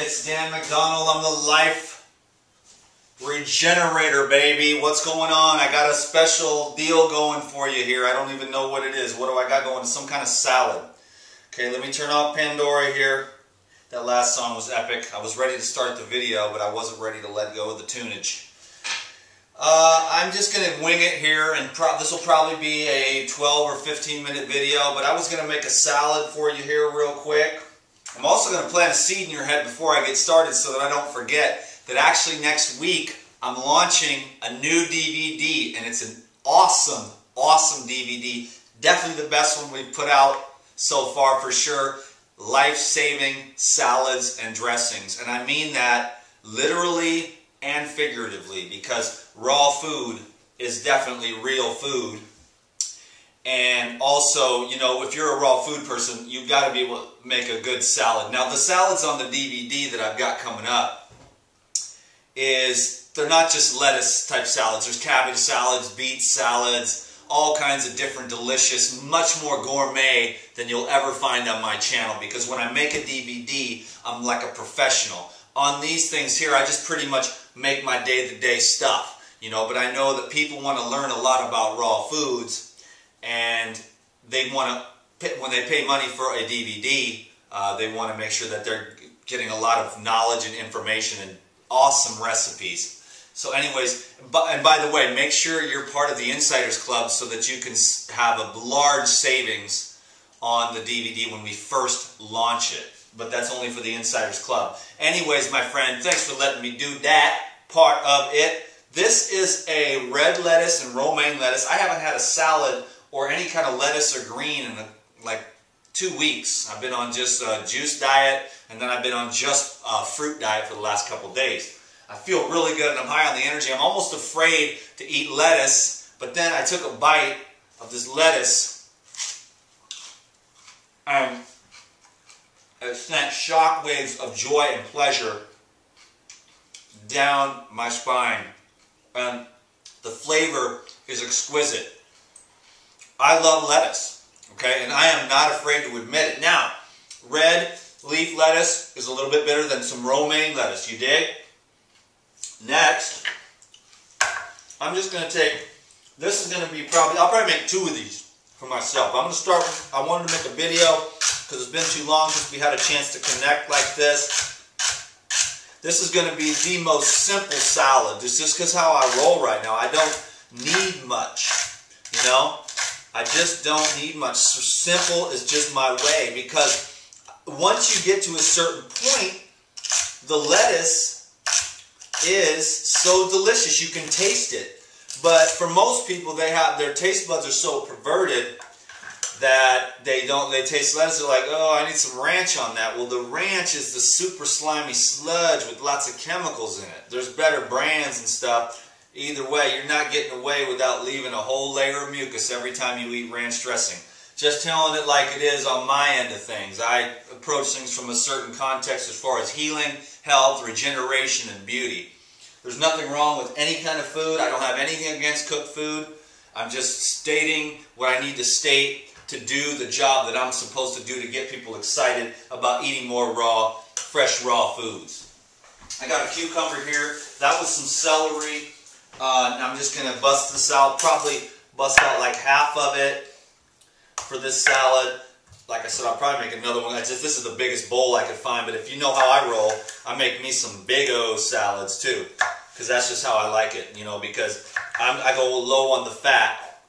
It's Dan McDonald. I'm the Life Regenerator, baby. What's going on? I got a special deal going for you here. I don't even know what it is. What do I got going? Some kind of salad. Okay, let me turn off Pandora here. That last song was epic. I was ready to start the video, but I wasn't ready to let go of the tunage. I'm just going to wing it here, and this will probably be a 12 or 15 minute video, but I was going to make a salad for you here real quick. I'm also going to plant a seed in your head before I get started so that I don't forget that actually next week I'm launching a new DVD, and it's an awesome, awesome DVD. Definitely the best one we've put out so far for sure. Life-saving salads and dressings. And I mean that literally and figuratively, because raw food is definitely real food. And also, you know, if you're a raw food person, you've got to be able to make a good salad. Now, the salads on the DVD that I've got coming up they're not just lettuce type salads. There's cabbage salads, beet salads, all kinds of different delicious, much more gourmet than you'll ever find on my channel, because when I make a DVD, I'm like a professional. On these things here, I just pretty much make my day-to-day stuff, you know, but I know that people want to learn a lot about raw foods, and they want to, when they pay money for a DVD, they want to make sure that they're getting a lot of knowledge and information and awesome recipes. So anyways, and by the way, make sure you're part of the Insiders Club so that you can have a large savings on the DVD when we first launch it. But that's only for the Insiders Club. Anyways, my friend, thanks for letting me do that part of it. This is a red lettuce and romaine lettuce. I haven't had a salad or any kind of lettuce or green in like 2 weeks. I've been on just a juice diet, and then I've been on just a fruit diet for the last couple of days. I feel really good and I'm high on the energy. I'm almost afraid to eat lettuce, but then I took a bite of this lettuce and it sent shock waves of joy and pleasure down my spine. And the flavor is exquisite. I love lettuce, okay? And I am not afraid to admit it. Now, red leaf lettuce is a little bit better than some romaine lettuce. You dig? Next, I'm just going to take, this is going to be I'll probably make 2 of these for myself. I'm going to start with, I wanted to make a video because it's been too long since we had a chance to connect like this. This is going to be the most simple salad. Just because how I roll right now. I don't need much, you know. I just don't need much. So simple is just my way, because once you get to a certain point, the lettuce is so delicious. You can taste it. But for most people, their taste buds are so perverted that they taste lettuce, they're like, oh, I need some ranch on that. Well, the ranch is the super slimy sludge with lots of chemicals in it. There's better brands and stuff. Either way, you're not getting away without leaving a whole layer of mucus every time you eat ranch dressing. Just telling it like it is on my end of things. I approach things from a certain context as far as healing, health, regeneration, and beauty. There's nothing wrong with any kind of food. I don't have anything against cooked food. I'm just stating what I need to state to do the job that I'm supposed to do to get people excited about eating more raw, fresh raw foods. I got a cucumber here. That was some celery. I'm just going to bust this out. Probably bust out like half of it for this salad. Like I said, I'll probably make another one. This is the biggest bowl I could find, but if you know how I roll, I make me some big-o salads too, because that's just how I like it, you know, because I go low on the fat.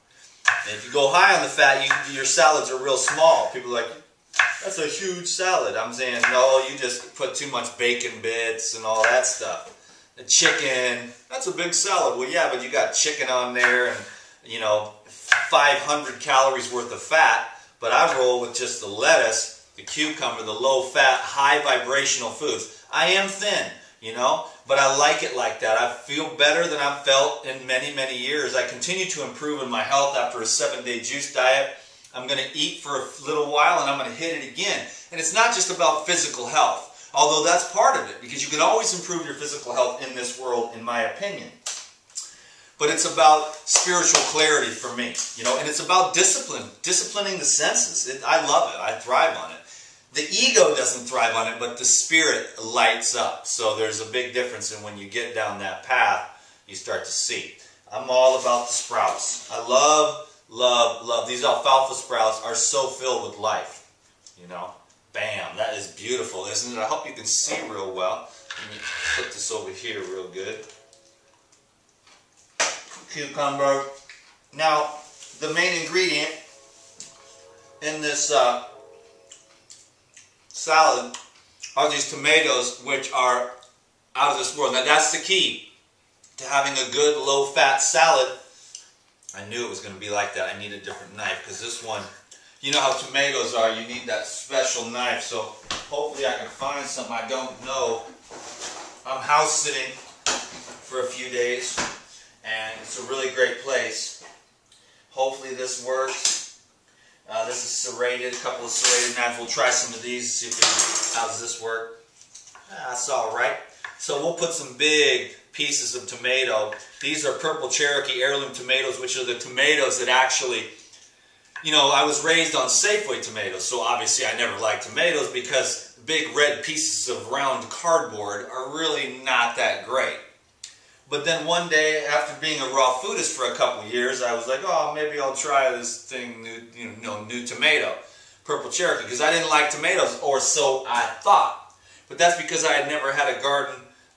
And if you go high on the fat, your salads are real small. People are like, that's a huge salad. I'm saying, no, you just put too much bacon bits and all that stuff. The chicken, that's a big salad. Well, yeah, but you got chicken on there and, you know, 500 calories worth of fat. But I roll with just the lettuce, the cucumber, the low-fat, high-vibrational foods. I am thin, you know, but I like it like that. I feel better than I've felt in many, many years. I continue to improve in my health after a 7-day juice diet. I'm going to eat for a little while, and I'm going to hit it again. And it's not just about physical health, although that's part of it, because you can always improve your physical health in this world, in my opinion. But it's about spiritual clarity for me, you know, and it's about discipline, disciplining the senses. I love it. I thrive on it. the ego doesn't thrive on it, but the spirit lights up. So there's a big difference, and when you get down that path, you start to see. I'm all about the sprouts. I love, love, love. These alfalfa sprouts are so filled with life. You know, bam, that is beautiful, isn't it? I hope you can see real well. Let me put this over here real good. Cucumber. Now, the main ingredient in this salad are these tomatoes, which are out of this world. Now, that's the key to having a good low-fat salad. I knew it was going to be like that. I need a different knife, because this one, you know how tomatoes are, you need that special knife. So hopefully I can find something. I don't know. I'm house sitting for a few days, and it's a really great place. Hopefully this works. This is serrated, a couple of serrated knives. We'll try some of these, see if how does this work. That's all right. So we'll put some big pieces of tomato. These are Purple Cherokee heirloom tomatoes, which are the tomatoes that actually, you know, I was raised on Safeway tomatoes, so obviously I never liked tomatoes because big red pieces of round cardboard are really not that great. But then one day, after being a raw foodist for a couple years, I was like, oh, maybe I'll try this thing, new tomato, Purple Cherokee, because I didn't like tomatoes, or so I thought. But that's because I had never had a garden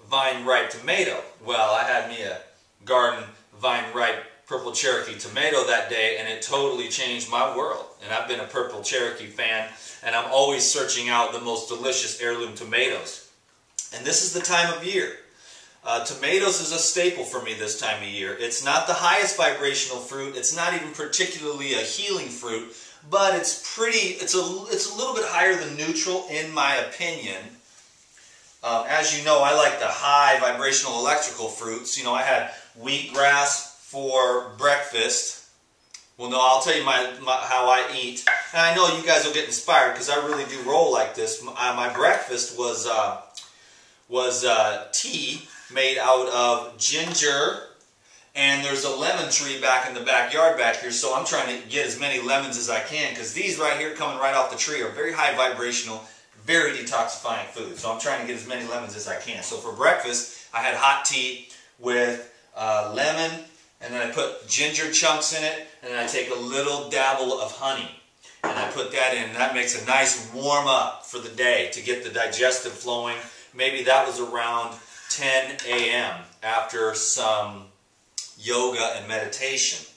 vine ripe tomato. Well, I had me a garden vine ripe Purple Cherokee tomato that day, and it totally changed my world. And I've been a Purple Cherokee fan, and I'm always searching out the most delicious heirloom tomatoes. And this is the time of year. Tomatoes is a staple for me this time of year. It's not the highest vibrational fruit. It's not even particularly a healing fruit, but it's pretty. It's a little bit higher than neutral in my opinion. As you know, I like the high vibrational electrical fruits. You know, I had wheatgrass for breakfast. Well, no, I'll tell you how I eat. And I know you guys will get inspired because I really do roll like this. My breakfast was tea made out of ginger, and there's a lemon tree back in the backyard back here, so I'm trying to get as many lemons as I can, because these right here coming right off the tree are very high vibrational, very detoxifying food. So I'm trying to get as many lemons as I can. So for breakfast, I had hot tea with lemon, and then I put ginger chunks in it, and then I take a little dabble of honey, and I put that in, and that makes a nice warm up for the day to get the digestive flowing. Maybe that was around 10 a.m. after some yoga and meditation.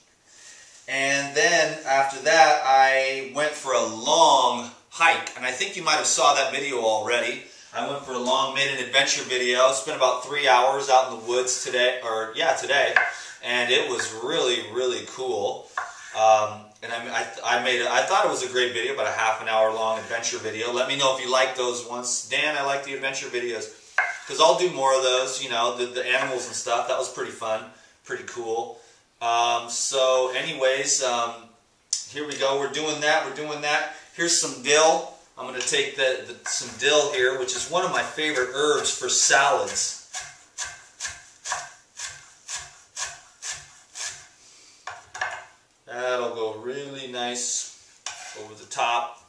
And then after that, I went for a long hike. And I think you might have saw that video already. I went for a long, made an adventure video. Spent about 3 hours out in the woods today. Today. And it was really, really cool. And I thought it was a great video, about a half an hour long adventure video. Let me know if you like those ones. Dan, I like the adventure videos. Because I'll do more of those, you know, the animals and stuff. That was pretty fun, pretty cool. So anyways, here we go. We're doing that. Here's some dill. I'm going to take some dill here, which is one of my favorite herbs for salads. That'll go really nice over the top.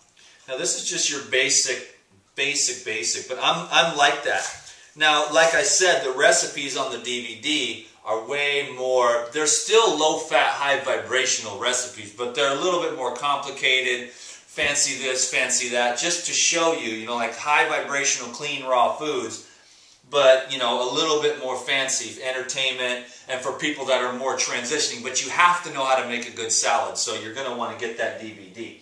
Now this is just your basic, but I'm like that. Now, like I said, the recipes on the DVD are way more, they're still low-fat, high-vibrational recipes, but they're a little bit more complicated, fancy this, fancy that, just to show you, you know, like high-vibrational, clean, raw foods, but, you know, a little bit more fancy, entertainment, and for people that are more transitioning, but you have to know how to make a good salad, so you're going to want to get that DVD.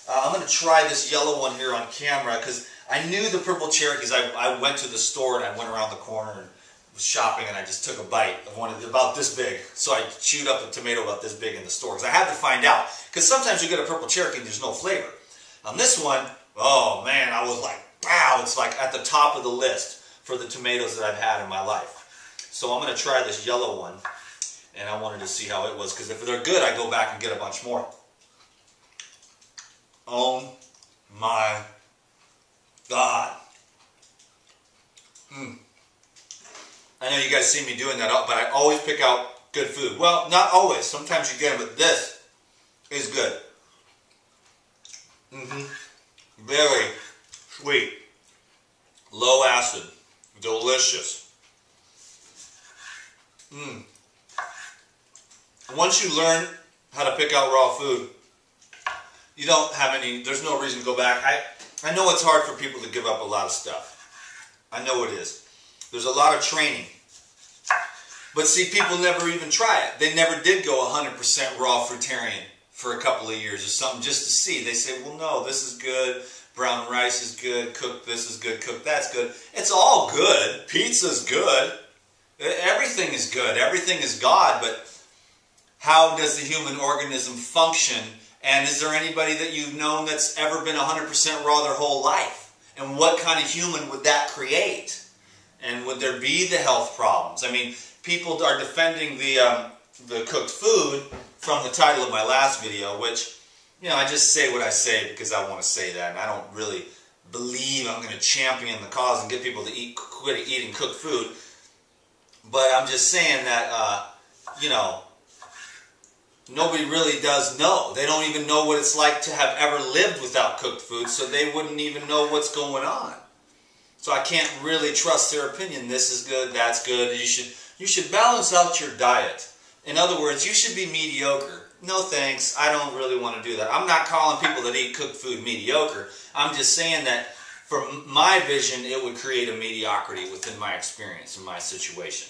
I'm going to try this yellow one here on camera, because I knew the Purple Cherokees. I went to the store and I went around the corner and was shopping, and I just took a bite of one about this big. So I chewed up a tomato about this big in the store, because I had to find out. Because sometimes you get a Purple Cherokee and there's no flavor. On this one, oh man, I was like, wow, it's like at the top of the list for the tomatoes that I've had in my life. So I'm going to try this yellow one, and I wanted to see how it was, because if they're good, I go back and get a bunch more. Oh my God. I know you guys see me doing that, but I always pick out good food. Well, not always. Sometimes you get them, but this is good. Very once you learn how to pick out raw food, you don't have any, there's no reason to go back. I know it's hard for people to give up a lot of stuff. I know it is. There's a lot of training. But see, people never even try it. They never did go 100% raw fruitarian for a couple of years or something just to see. They say, well, no, this is good. Brown rice is good. Cooked this is good. Cooked that's good. It's all good. Pizza's good. Everything is good. Everything is God. But how does the human organism function? And is there anybody that you've known that's ever been 100% raw their whole life? And what kind of human would that create? And would there be the health problems? I mean, people are defending the cooked food from the title of my last video, which, you know, I just say what I say because I want to say that. And I don't really believe I'm going to champion the cause and get people to quit eating cooked food. But I'm just saying that, you know, nobody really does know. They don't even know what it's like to have ever lived without cooked food, so they wouldn't even know what's going on. So I can't really trust their opinion. This is good, that's good. You should balance out your diet. In other words, you should be mediocre. No thanks, I don't really want to do that. I'm not calling people that eat cooked food mediocre. I'm just saying that from my vision, it would create a mediocrity within my experience, in my situation.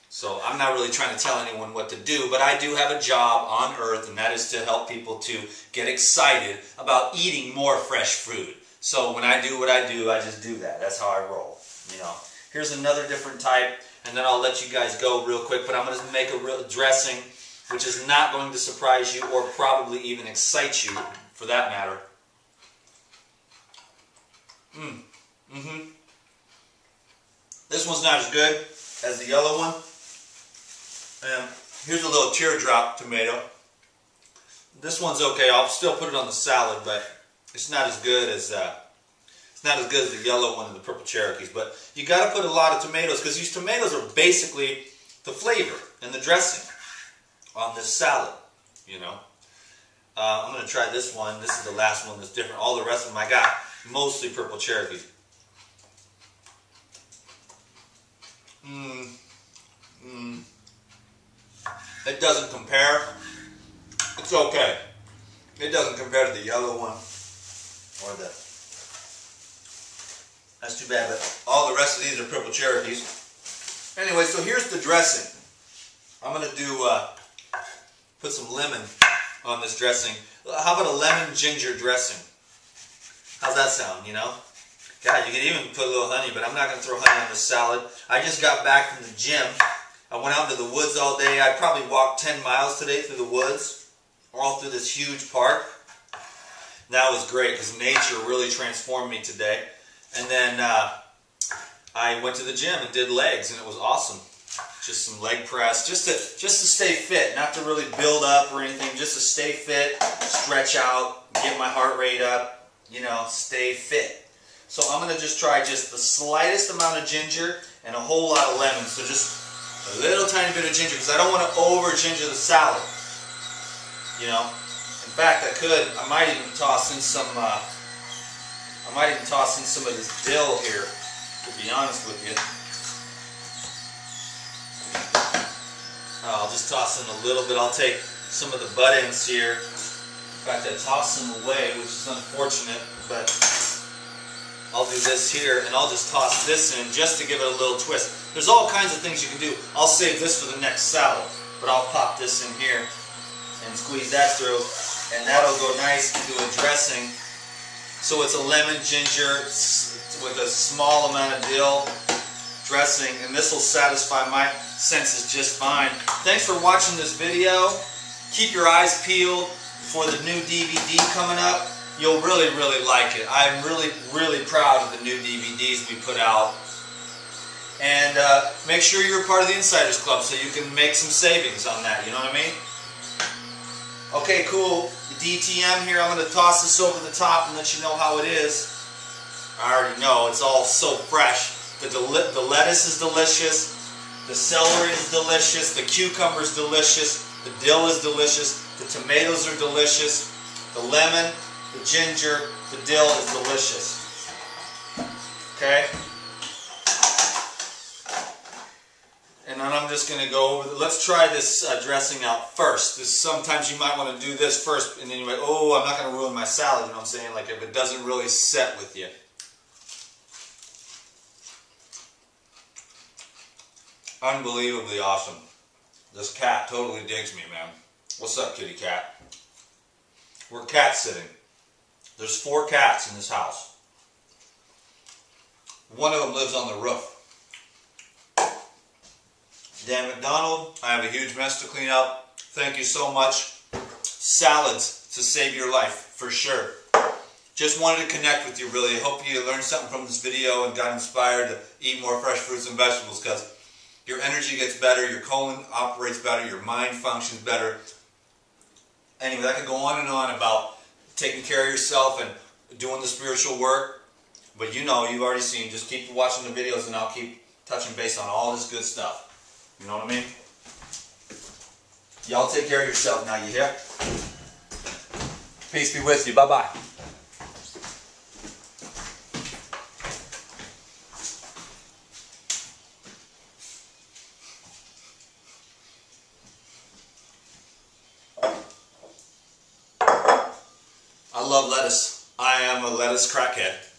So I'm not really trying to tell anyone what to do, but I do have a job on earth, and that is to help people to get excited about eating more fresh food. So when I do what I do, I just do that. That's how I roll. You know. Here's another different type, and then I'll let you guys go real quick, but I'm going to make a real dressing which is not going to surprise you or probably even excite you, for that matter. This one's not as good as the yellow one. And here's a little teardrop tomato. This one's okay. I'll still put it on the salad, but it's not as good as the yellow one and the purple Cherokees. But you got to put a lot of tomatoes because these tomatoes are basically the flavor and the dressing on this salad. You know, I'm going to try this one. This is the last one that's different. All the rest of them I got mostly purple Cherokees. It doesn't compare. It's okay. It doesn't compare to the yellow one or the. That's too bad, but all the rest of these are purple Cherokees. Anyway, so here's the dressing. I'm going to do put some lemon on this dressing. How about a lemon ginger dressing? How's that sound, you know? God, you could even put a little honey, but I'm not going to throw honey on this salad. I just got back from the gym. I went out into the woods all day. I probably walked 10 miles today through the woods, all through this huge park. And that was great because nature really transformed me today. And then I went to the gym and did legs, and it was awesome. Just some leg press, just to stay fit, not to really build up or anything, just to stay fit, stretch out, get my heart rate up, you know, stay fit. So I'm going to just try just the slightest amount of ginger and a whole lot of lemon. So just a little tiny bit of ginger because I don't want to over ginger the salad. You know, in fact, I might even toss in some. I might even toss in some of this dill here. To be honest with you, I'll just toss in a little bit. I'll take some of the butt ends here. In fact, I toss them away, which is unfortunate, but I'll do this here, and I'll just toss this in just to give it a little twist. There's all kinds of things you can do. I'll save this for the next salad, but I'll pop this in here and squeeze that through, and that'll go nice into a dressing. So it's a lemon ginger with a small amount of dill dressing, and this will satisfy my senses just fine. Thanks for watching this video. Keep your eyes peeled for the new DVD coming up. You'll really, really like it. I'm really, really proud of the new DVDs we put out. And make sure you're a part of the Insiders Club so you can make some savings on that. You know what I mean? Okay, cool. The DTM here, I'm going to toss this over the top and let you know how it is. I already know. It's all so fresh. The lettuce is delicious. The celery is delicious. The cucumber is delicious. The dill is delicious. The tomatoes are delicious. The lemon, the ginger, the dill is delicious. Okay? And and I'm just going to go over, let's try this dressing out first. Sometimes you might want to do this first, and then you might, oh, I'm not going to ruin my salad, you know what I'm saying? Like if it doesn't really set with you. Unbelievably awesome. This cat totally digs me, man. What's up, kitty cat? We're cat sitting. There's 4 cats in this house. One of them lives on the roof. Dan McDonald, I have a huge mess to clean up. Thank you so much. Salads to save your life, for sure. Just wanted to connect with you, really. I hope you learned something from this video and got inspired to eat more fresh fruits and vegetables, because your energy gets better, your colon operates better, your mind functions better. Anyway, I could go on and on about taking care of yourself and doing the spiritual work. But you know, you've already seen. Just keep watching the videos and I'll keep touching base on all this good stuff. You know what I mean? Y'all take care of yourself now, you hear? Peace be with you. Bye-bye. I love lettuce. I am a lettuce crackhead.